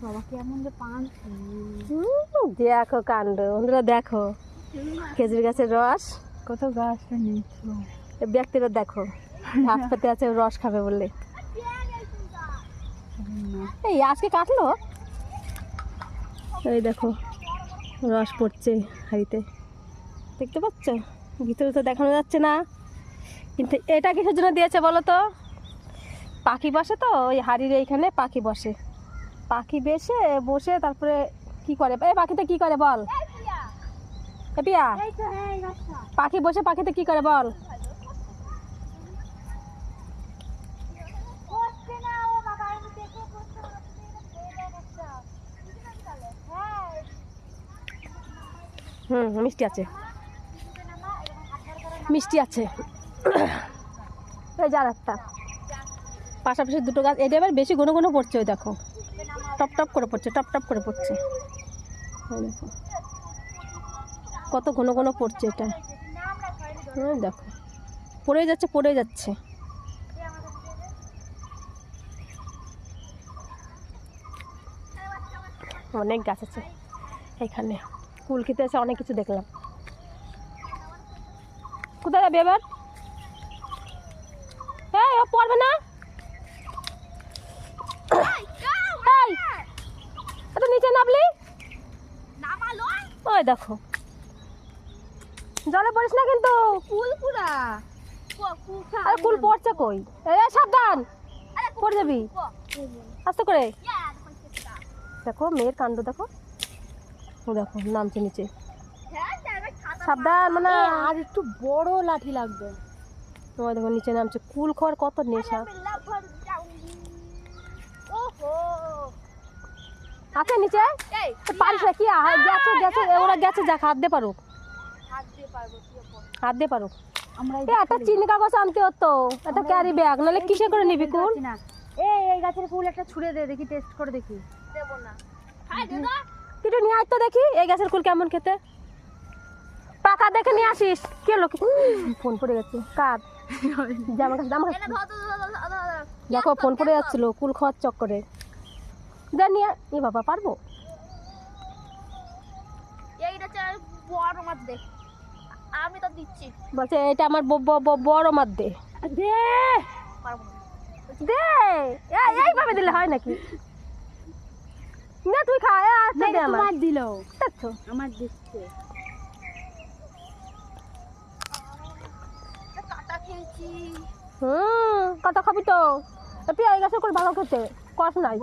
বাবা কেমন যে পান দেখো কাণ্ড বন্ধুরা, দেখো খেজুর গাছের রস। কত গাছ নিচ্ছ ব্যক্তিরা দেখো হাত পাতে আছে রস খাবে বললে। এই আজকে কাটলো, এই দেখো রস পড়ছে হাঁড়িতে, দেখতে পাচ্ছ? ভিতরে তো দেখানো যাচ্ছে না, কিন্তু এটা কিসের জন্য দিয়েছে বলো তো? পাখি বসে তো ওই হাঁড়ির এইখানে, পাখি বসে, পাখি বসে তারপরে কি করে, এই পাখিতে কি করে বল? এ পিয়া, পাখি বসে পাখিতে কি করে বল? মিষ্টি আছে, মিষ্টি আছে। এই যার একটা পাশাপাশি দুটো গাছ, এটা এবার বেশি ঘন ঘন পড়ছে, ওই দেখো টপ টপ করে পড়ছে, টপ টপ করে পড়ছে, ওই দেখো কত ঘন ঘন পড়ছে এটা। দেখো পড়ে যাচ্ছে, পড়ে যাচ্ছে। অনেক গাছ আছে এখানে, কুল খেতে আছে, অনেক কিছু দেখলাম। কোথায় যাবে এবার? এই ও পড়বে না, এটা নিচে নামলি, ওই দেখো জলে পড়িস না কিন্তু, ফুল পুরা আরে কুল পড়ছে কই, এই সাবধান পড়ে যাবি, আস্তে করে। দেখো মেয়ের কাণ্ড, দেখো দেখো নামছে নিচে, সাবধান, মানে আর একটু বড় লাঠি লাগবে। তোমার দেখো নিচে নামছে, কুল খাওয়ার কত নেশা আছে নিচে। পারিস না কি, গেছে গেছে, ওরা গেছে, যাক হাত দিয়ে পারো, হাত দিয়ে পারো। আমরা একটা চিনি কাগজ আনতে হতো, একটা ক্যারি ব্যাগ, নাহলে কিসে করে নিবি কুল? এই গাছের ফুল একটা ছুঁড়ে দে, দেখি টেস্ট করে দেখি। দেব না, কিছু নিয়ে আয় তো দেখি, এই গাছের কুল কেমন খেতে, পাকা দেখে নিয়ে আসিস। কে লোক ফোন পড়ে গেছে, কার জামা কাছে, জামা কাছে দেখো ফোন পড়ে যাচ্ছিল কুল খাওয়ার চক্করে, যা নিয়ে। এ বাবা পারবো, বড় মাছ দে, আমি তো দিচ্ছি। বলছে এটা আমার বড় মাছ দে, দে দে, এইভাবে দিলে হয় নাকি? না তুই খা, তোমার দিল, দেখছো আমার দিচ্ছে। কাটা খাবি তো, তুই এই গাছের করে ভালো খেতে কস নাই।